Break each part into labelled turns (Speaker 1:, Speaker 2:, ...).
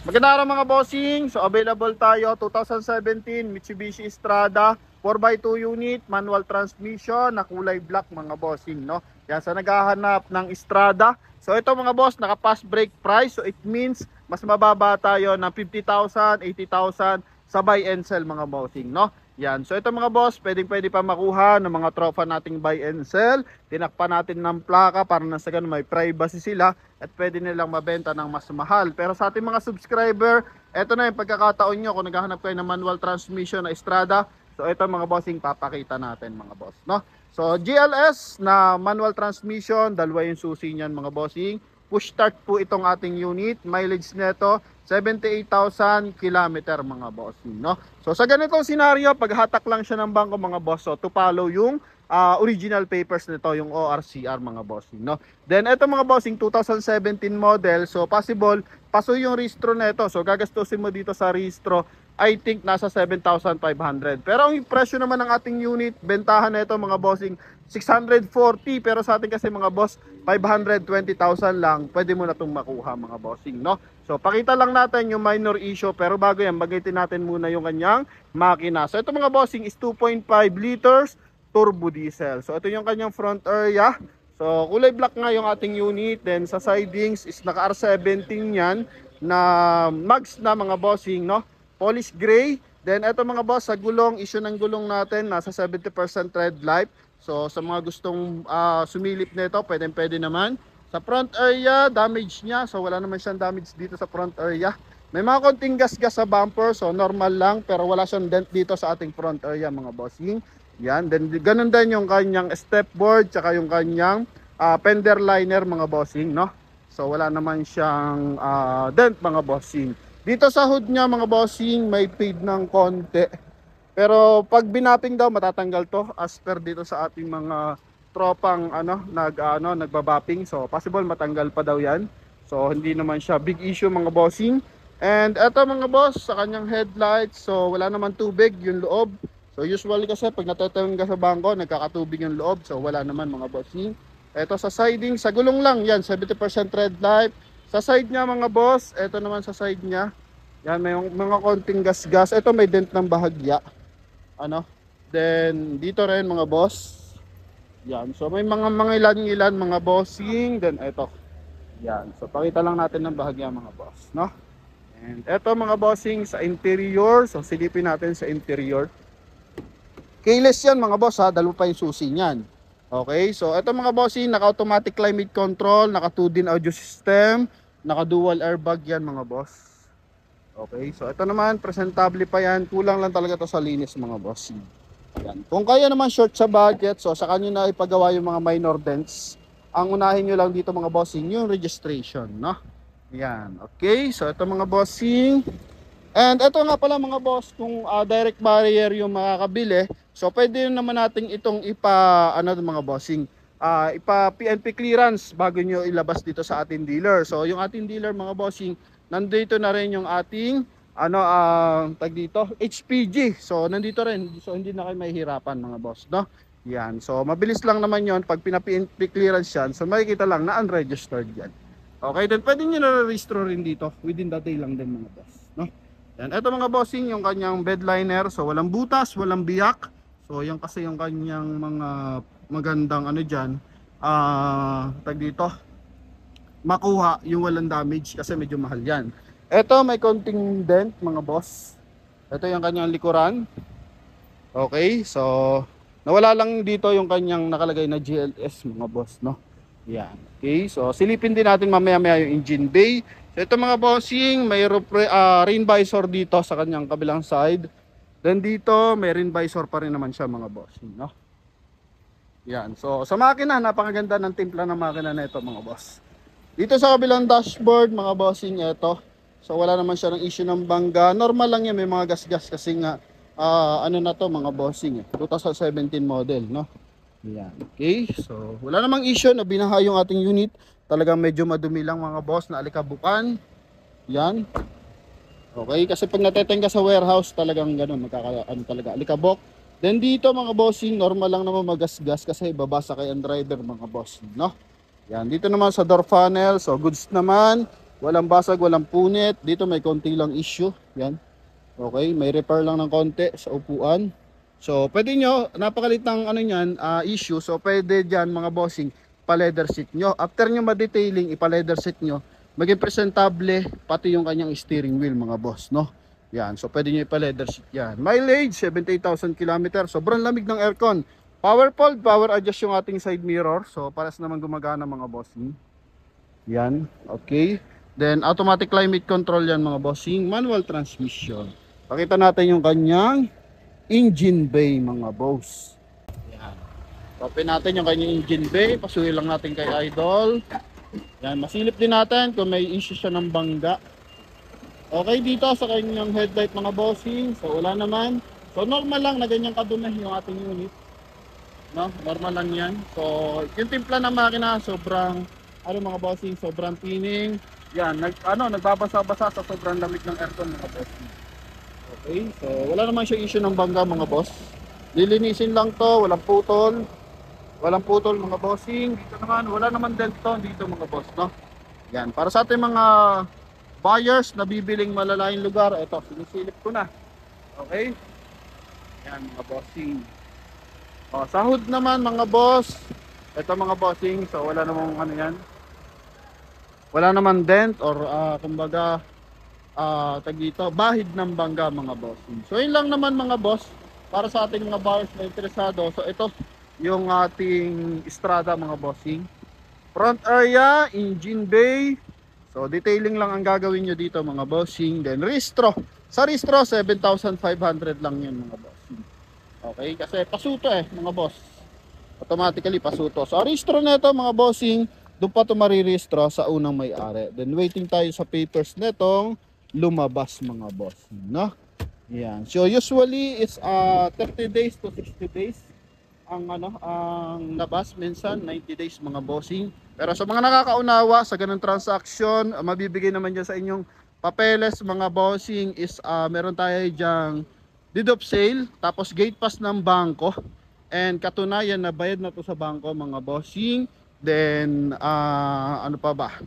Speaker 1: Magandang araw mga bossing. So available tayo 2017 Mitsubishi Strada 4x2 unit, manual transmission na kulay black mga bossing, no? Yan sa naghahanap ng Strada. So ito mga boss, naka fast break price. So it means mas mababa tayo ng 50,000, 80,000 sa buy and sell mga bossing, no? Yan. So ito mga boss, pwede pa makuha ng mga tropa nating buy and sell. Tinakpan natin ng plaka para na sa ganun may privacy sila at pwede nilang mabenta ng mas mahal. Pero sa ating mga subscriber, eto na yung pagkakataon nyo kung naghahanap kayo ng manual transmission na Strada. So ito mga bossing, papakita natin mga boss, no? So GLS na manual transmission, dalawa yung susi niyan mga bossing. Push start po itong ating unit. Mileage nito 78,000 kilometer mga bossing, no? So sa ganitong scenario, paghatak lang siya ng bangko mga boss, so to follow yung original papers nito, yung ORCR mga bossing, no? Then ito mga bossing 2017 model, so possible paso yung rehistro nito. So gagastusin mo dito sa rehistro I think nasa 7,500. Pero ang presyo naman ng ating unit, bentahan nito mga bossing 640, pero sa atin kasi mga boss 520,000 lang, pwede mo na itong makuha mga bossing, no? So pakita lang natin yung minor issue, pero bago yan, bagitin natin muna yung kanyang makina. So ito mga bossing is 2.5 liters turbo diesel. So ito yung kanyang front area. So kulay black nga yung ating unit. Then sa sidings is naka R17 yan na mags na mga bossing, no? Polish gray. Then ito mga boss, sa gulong, issue ng gulong natin nasa 70% tread life. So sa mga gustong sumilip nito, pwede naman. Sa front area, damage niya. So wala naman siyang damage dito sa front area. May mga konting gas-gas sa bumper, so normal lang, pero wala siyang dent dito sa ating front area mga bossing. Yan, then ganun din yung kanyang step board, tsaka yung kanyang fender liner mga bossing, no? So wala naman siyang dent mga bossing. Dito sa hood niya mga bossing, may fade ng konti. Pero pag binapping daw, matatanggal to as per dito sa ating mga tropang nagbabapping. So possible matanggal pa daw yan. So hindi naman siya big issue mga bossing. And eto mga boss, sa kanyang headlights, so wala naman tubig yung loob. So usually kasi pag natatawin ka sa bangko, nagkakatubig yung loob. So wala naman mga bossing. Eto sa siding, sa gulong lang yan, 70% red light. Sa side niya mga boss, eto naman sa side niya. Yan, may mga konting gas-gas. Eto may dent ng bahagya. Ano? Then dito rin mga boss. Yan, so may mga ilan mga bossing. Then eto. Yan, so pakita lang natin ng bahagya mga boss, no? And eto mga bossing sa interior. So silipin natin sa interior. Keyless yan mga boss ha, dalawa pa yung susi niyan. Okay, so eto mga bossing, naka-automatic climate control, naka 2-din audio system, naka-dual airbag yan mga boss. Okay, so ito naman, presentable pa yan, kulang lang talaga to sa linis mga bossing. Yan. Kung kaya naman short sa budget, so saka nyo na ipagawa yung mga minor dents. Ang unahin nyo lang dito mga bossing, yung registration, no? Yan, okay, so ito mga bossing. And ito nga pala mga boss, kung direct barrier yung makakabili, so pwede naman natin itong mga bossing, ipa PNP clearance bago nyo ilabas dito sa ating dealer. So yung ating dealer mga bossing, nandito na rin yung ating tag dito, HPG. So nandito rin, so hindi na kayo mahihirapan mga boss, no? Yan, so mabilis lang naman yon pag pina-PNP clearance yan, so makikita lang na unregistered yan. Okay, then pwede nyo na-registro rin dito within the day lang din mga boss, no? Yan, eto mga bossing yung kanyang bed liner, so walang butas, walang biyak. So yan kasi yung kanyang mga magandang dyan, tag dito, makuha yung walang damage kasi medyo mahal yan. Eto may konting dent mga boss. Eto yung kanyang likuran. Okay, so nawala lang dito yung kanyang nakalagay na GLS mga boss, no? Yan. Okay, so silipin din natin mamaya-maya yung engine bay. So ito mga bossing, may rain visor dito sa kanyang kabilang side. Then dito, may rain visor pa rin naman siya mga bossing, no? Yan. So sa makina, napakaganda ng timpla ng makina na ito mga boss. Dito sa kabilang dashboard mga bossing, ito. So wala naman siya ng issue ng bangga. Normal lang yan, may mga gas-gas kasi nga na to mga bossing, 2017 model, no? Yan. Okay, so wala namang issue na binaha yung ating unit. Talagang medyo madumi lang mga boss na alikabukan. Yan. Okay, kasi pag nateteng ka sa warehouse, talagang ganun, talaga alikabok. Then dito mga bossing, normal lang naman magasgas kasi babasa kay ang driver mga bossing, no? Yan, dito naman sa door funnel, so goods naman. Walang basag, walang punit. Dito may konti lang issue. Yan. Okay, may repair lang ng konti sa upuan. So, pwede nyo, napakalit ng ano yan, issue. So, pwede dyan mga bossing, pa-leather seat nyo. After nyo ma-detailing, ipa-leather seat nyo, maging presentable, pati yung kanyang steering wheel mga boss, no? Yan, so pwede nyo ipa-leather seat yan. Mileage, 78,000 km. Sobrang lamig ng aircon. Power fold, power adjust yung ating side mirror. So, pares naman gumagana mga bossing. Yan, okay. Then automatic climate control yan mga bossing, manual transmission. Pakita natin yung kanyang engine bay mga boss. Yan. Open natin yung kanyang engine bay, pasuhin lang natin kay Idol. Yan, masilip din natin kung may issue siya ng bangga. Okay dito sa kanyang headlight mga bossing, so wala naman. So normal lang na ganyan kadumi yung ating unit. No, normal lang yan. So yung timpla ng makina sobrang mga bossing, sobrang tining. Yan, nagbabasa-basa sa sobrang lamig ng aircon mga boss. Okay, so wala naman siya issue ng bangga mga boss. Lilinisin lang to, walang putol. Walang putol mga bossing. Dito naman, wala naman dento dito mga boss, no? Yan, para sa ating mga buyers na bibiling malalayong lugar, ito, sinisilip ko na. Okay? Yan mga bossing. O, sa hood naman mga boss, ito mga bossing, so wala namang ano yan. Wala naman dent or kumbaga tag dito, bahid ng bangga mga bossing. So yun lang naman mga boss para sa ating mga buyers na interesado. So ito yung ating Strada mga bossing. Front area, engine bay. So detailing lang ang gagawin nyo dito mga bossing. Then restro. Sa restro 7,500 lang yun mga bossing. Okay, kasi pasuto mga boss. Automatically pasuto. So restro na ito mga bossing, doon pa ito marirehistro sa unang may-ari. Then waiting tayo sa papers netong lumabas mga boss, no? Yan. So usually is 30 days to 60 days ang ang labas, minsan 90 days mga bossing. Pero sa mga nakakaunawa sa ganung transaction, mabibigay naman dyan sa inyong papeles mga bossing is meron tayo diyang deed of sale, tapos gate pass ng bangko, and katunayan na bayad na to sa bangko mga bossing. Then ano pa ba,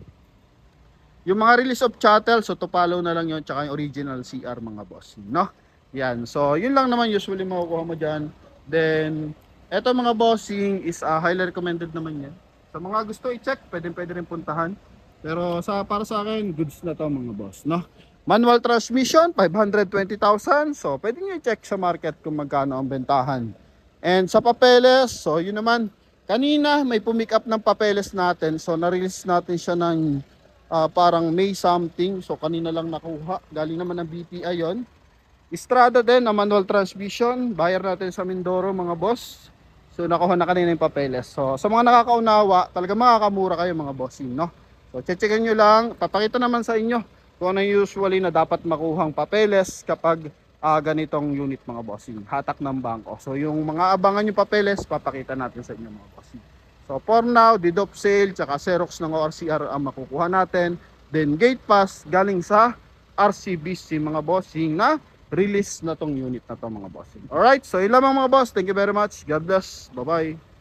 Speaker 1: yung mga release of chattel, so to follow na lang yun, tsaka yung original CR mga boss, no? Yan, so yun lang naman usually makukuha mo dyan. Then eto mga bossing is highly recommended naman yan. Sa mga gusto i-check, pwede rin puntahan. Pero para sa akin, goods na to mga boss, no? Manual transmission 520,000, so pwede nyo i-check sa market kung magkano ang bentahan. And sa papeles, so yun naman, kanina may pumick up ng papeles natin, so na-release natin siya ng parang May something, so kanina lang nakuha, galing naman ng BPI yon. Strada din na manual transmission, buyer natin sa Mindoro mga boss. So nakuha na kanina yung papeles. So sa mga nakakaunawa, talaga makakamura kayo mga bossing, no? So checkin nyo lang, papakita naman sa inyo kung ano usually na dapat makuhang papeles kapag ganitong unit mga bossing, hatak ng bangko. So yung mga abangan yung papeles, papakita natin sa inyo mga bossing. So for now, deed of sale, tsaka Xerox ng ORCR ang makukuha natin. Then gate pass galing sa RCBC mga bossing na release na tong unit na to mga bossing. Alright, so yun lamang mga boss. Thank you very much. God bless. Bye bye.